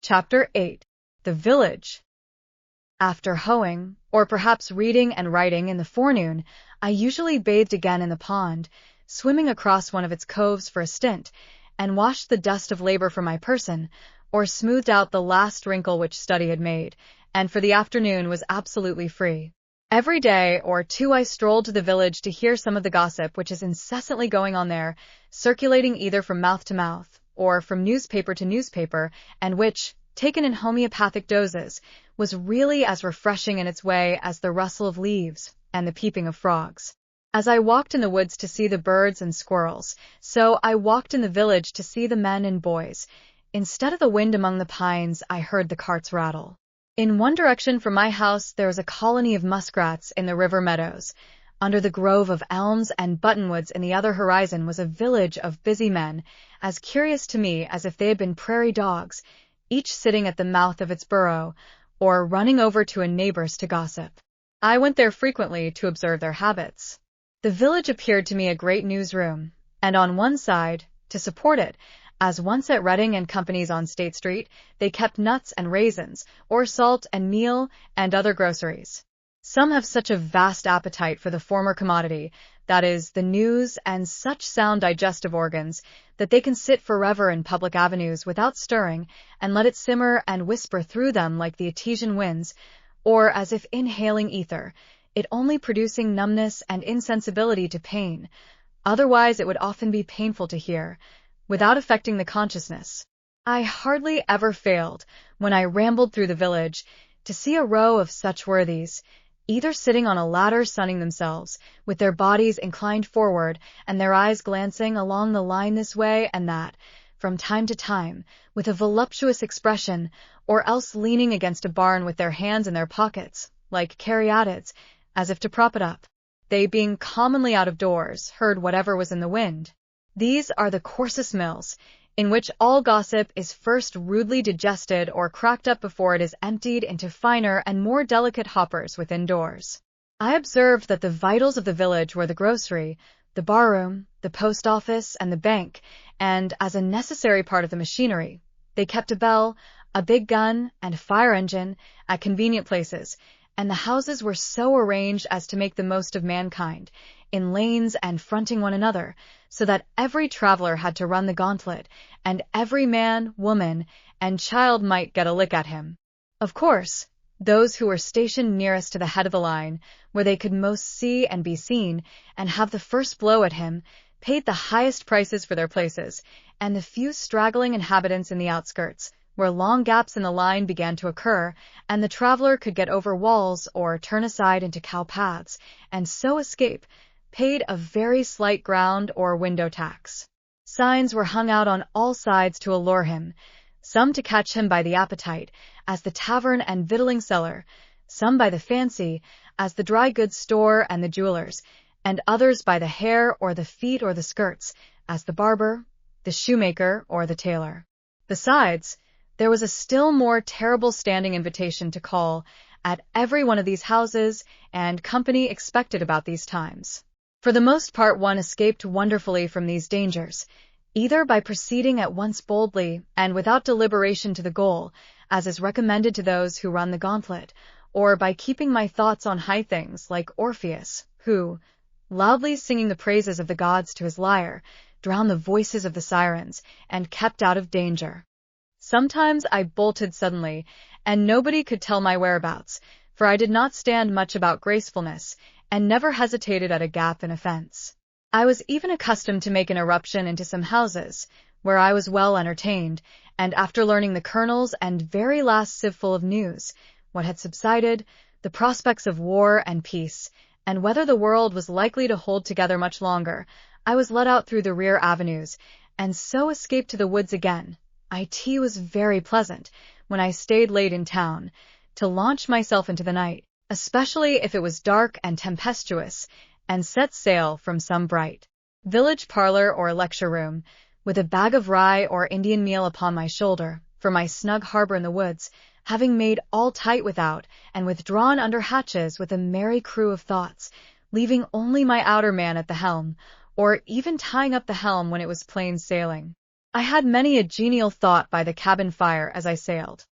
Chapter 8. The Village. After hoeing, or perhaps reading and writing in the forenoon, I usually bathed again in the pond, swimming across one of its coves for a stint, and washed the dust of labor from my person, or smoothed out the last wrinkle which study had made, and for the afternoon was absolutely free. Every day or two I strolled to the village to hear some of the gossip which is incessantly going on there, circulating either from mouth to mouth, or from newspaper to newspaper, and which, taken in homeopathic doses, was really as refreshing in its way as the rustle of leaves and the peeping of frogs. As I walked in the woods to see the birds and squirrels, so I walked in the village to see the men and boys. Instead of the wind among the pines, I heard the carts rattle. In one direction from my house there was a colony of muskrats in the river meadows. Under the grove of elms and buttonwoods in the other horizon was a village of busy men, as curious to me as if they had been prairie dogs, each sitting at the mouth of its burrow, or running over to a neighbor's to gossip. I went there frequently to observe their habits. The village appeared to me a great newsroom, and on one side, to support it, as once at Redding and Company's on State Street, they kept nuts and raisins, or salt and meal and other groceries. Some have such a vast appetite for the former commodity, that is, the news, and such sound digestive organs, that they can sit forever in public avenues without stirring, and let it simmer and whisper through them like the Etesian winds, or as if inhaling ether, it only producing numbness and insensibility to pain. Otherwise it would often be painful to hear, without affecting the consciousness. I hardly ever failed, when I rambled through the village, to see a row of such worthies, either sitting on a ladder sunning themselves, with their bodies inclined forward and their eyes glancing along the line this way and that, from time to time, with a voluptuous expression, or else leaning against a barn with their hands in their pockets, like caryatids, as if to prop it up. They, being commonly out of doors, heard whatever was in the wind. These are the coarsest mills, in which all gossip is first rudely digested or cracked up before it is emptied into finer and more delicate hoppers within doors. I observed that the vitals of the village were the grocery, the barroom, the post office, and the bank, and, as a necessary part of the machinery, they kept a bell, a big gun, and fire engine at convenient places, and the houses were so arranged as to make the most of mankind, in lanes and fronting one another, so that every traveler had to run the gauntlet, and every man, woman, and child might get a lick at him. Of course, those who were stationed nearest to the head of the line, where they could most see and be seen, and have the first blow at him, paid the highest prices for their places, and the few straggling inhabitants in the outskirts, where long gaps in the line began to occur, and the traveler could get over walls or turn aside into cow paths, and so escape, paid a very slight ground or window tax. Signs were hung out on all sides to allure him, some to catch him by the appetite, as the tavern and victualling cellar, some by the fancy, as the dry goods store and the jewelers, and others by the hair or the feet or the skirts, as the barber, the shoemaker, or the tailor. Besides, there was a still more terrible standing invitation to call at every one of these houses, and company expected about these times. For the most part one escaped wonderfully from these dangers, either by proceeding at once boldly and without deliberation to the goal, as is recommended to those who run the gauntlet, or by keeping my thoughts on high things like Orpheus, who, loudly singing the praises of the gods to his lyre, drowned the voices of the sirens, and kept out of danger. Sometimes I bolted suddenly, and nobody could tell my whereabouts, for I did not stand much about gracefulness, and never hesitated at a gap in a fence. I was even accustomed to make an eruption into some houses, where I was well entertained, and after learning the colonel's and very last sieveful of news, what had subsided, the prospects of war and peace, and whether the world was likely to hold together much longer, I was let out through the rear avenues, and so escaped to the woods again. It was very pleasant, when I stayed late in town, to launch myself into the night, especially if it was dark and tempestuous, and set sail from some bright village parlor or lecture room, with a bag of rye or Indian meal upon my shoulder, for my snug harbor in the woods, having made all tight without, and withdrawn under hatches with a merry crew of thoughts, leaving only my outer man at the helm, or even tying up the helm when it was plain sailing. I had many a genial thought by the cabin fire as I sailed.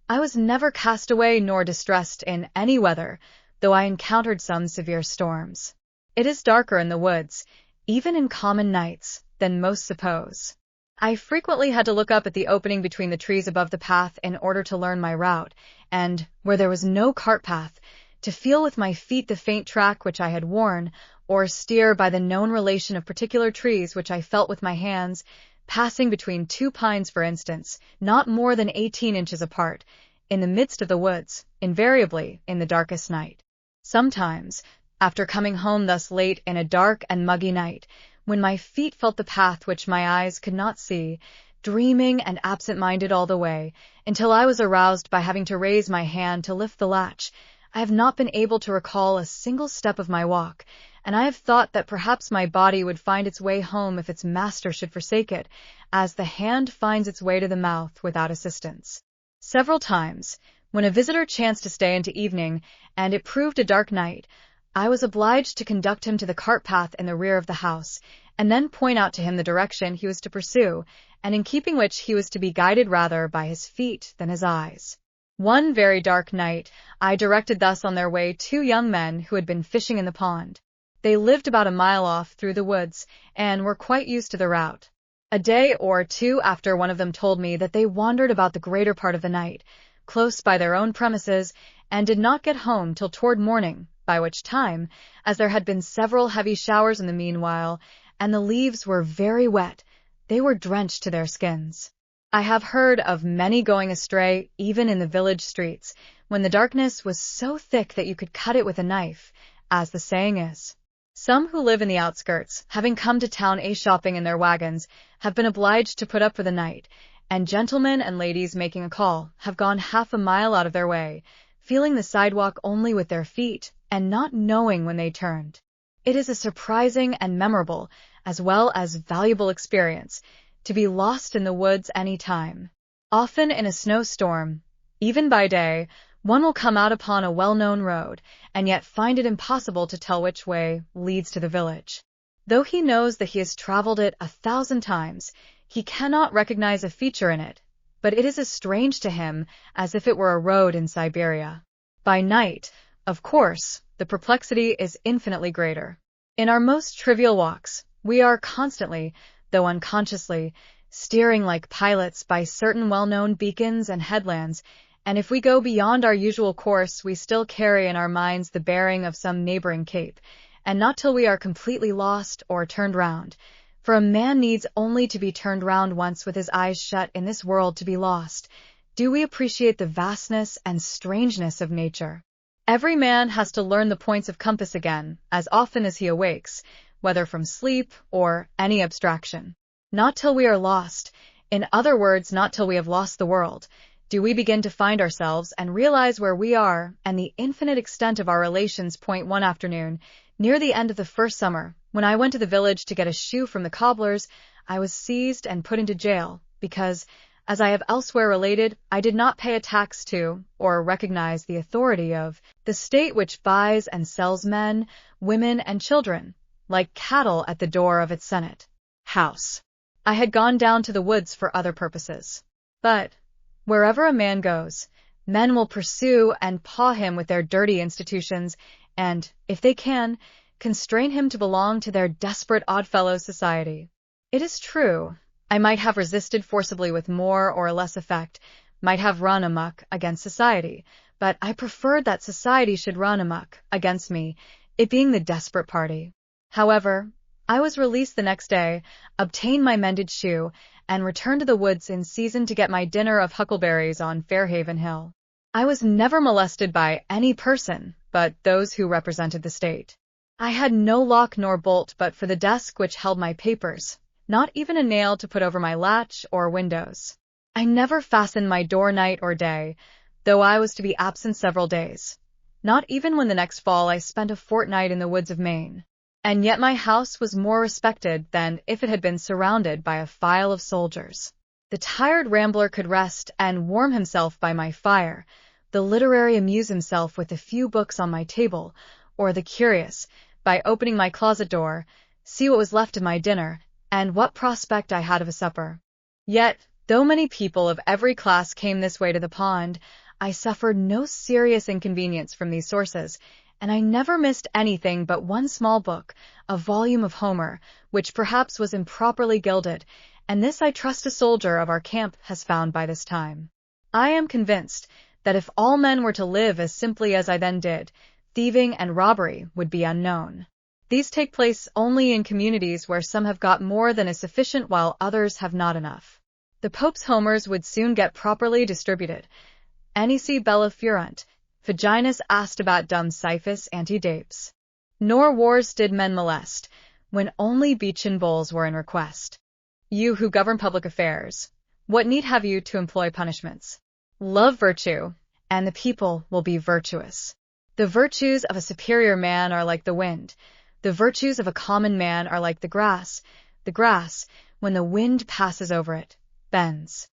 I was never cast away nor distressed in any weather, though I encountered some severe storms. It is darker in the woods, even in common nights, than most suppose. I frequently had to look up at the opening between the trees above the path in order to learn my route, and, where there was no cart path, to feel with my feet the faint track which I had worn, or steer by the known relation of particular trees which I felt with my hands, passing between two pines, for instance, not more than 18 inches apart, in the midst of the woods, invariably in the darkest night. Sometimes, after coming home thus late in a dark and muggy night, when my feet felt the path which my eyes could not see, dreaming and absent-minded all the way, until I was aroused by having to raise my hand to lift the latch, I have not been able to recall a single step of my walk, and I have thought that perhaps my body would find its way home if its master should forsake it, as the hand finds its way to the mouth without assistance. Several times, when a visitor chanced to stay into evening, and it proved a dark night, I was obliged to conduct him to the cart path in the rear of the house, and then point out to him the direction he was to pursue, and in keeping which he was to be guided rather by his feet than his eyes. One very dark night, I directed thus on their way 2 young men who had been fishing in the pond. They lived about a mile off through the woods, and were quite used to the route. A day or 2 after, one of them told me that they wandered about the greater part of the night, close by their own premises, and did not get home till toward morning, by which time, as there had been several heavy showers in the meanwhile, and the leaves were very wet, they were drenched to their skins. I have heard of many going astray, even in the village streets, when the darkness was so thick that you could cut it with a knife, as the saying is. Some who live in the outskirts, having come to town shopping in their wagons, have been obliged to put up for the night, and gentlemen and ladies making a call have gone half a mile out of their way, feeling the sidewalk only with their feet, and not knowing when they turned. It is a surprising and memorable, as well as valuable experience, to be lost in the woods any time. Often in a snowstorm, even by day, one will come out upon a well-known road, and yet find it impossible to tell which way leads to the village. Though he knows that he has traveled it 1,000 times, he cannot recognize a feature in it, but it is as strange to him as if it were a road in Siberia. By night, of course, the perplexity is infinitely greater. In our most trivial walks, we are constantly, though unconsciously, steering like pilots by certain well-known beacons and headlands, and if we go beyond our usual course, we still carry in our minds the bearing of some neighboring cape, and not till we are completely lost or turned round, for a man needs only to be turned round once with his eyes shut in this world to be lost, do we appreciate the vastness and strangeness of nature. Every man has to learn the points of compass again, as often as he awakes, whether from sleep or any abstraction. Not till we are lost, in other words, not till we have lost the world, do we begin to find ourselves and realize where we are and the infinite extent of our relations. One afternoon, near the end of the first summer, when I went to the village to get a shoe from the cobbler's, I was seized and put into jail, because, as I have elsewhere related, I did not pay a tax to, or recognize the authority of, the state which buys and sells men, women, and children, like cattle at the door of its Senate house. I had gone down to the woods for other purposes. But, wherever a man goes, men will pursue and paw him with their dirty institutions, and, if they can, constrain him to belong to their desperate oddfellow society. It is true, I might have resisted forcibly with more or less effect, might have run amok against society, but I preferred that society should run amok against me, it being the desperate party. However, I was released the next day, obtained my mended shoe, and returned to the woods in season to get my dinner of huckleberries on Fairhaven Hill. I was never molested by any person but those who represented the state. I had no lock nor bolt but for the desk which held my papers, not even a nail to put over my latch or windows. I never fastened my door night or day, though I was to be absent several days. Not even when the next fall I spent a fortnight in the woods of Maine. And yet my house was more respected than if it had been surrounded by a file of soldiers. The tired rambler could rest and warm himself by my fire, the literary amuse himself with the few books on my table, or the curious, by opening my closet door, see what was left of my dinner, and what prospect I had of a supper. Yet, though many people of every class came this way to the pond, I suffered no serious inconvenience from these sources, and I never missed anything but one small book, a volume of Homer, which perhaps was improperly gilded, and this I trust a soldier of our camp has found by this time. I am convinced that if all men were to live as simply as I then did, thieving and robbery would be unknown. These take place only in communities where some have got more than is sufficient while others have not enough. The Pope's Homers would soon get properly distributed. Nec bella furunt, Vaginus astabat dum Siphus antedapes. Nor wars did men molest, when only beechen bowls were in request. You who govern public affairs, what need have you to employ punishments? Love virtue, and the people will be virtuous. The virtues of a superior man are like the wind. The virtues of a common man are like the grass. The grass, when the wind passes over it, bends.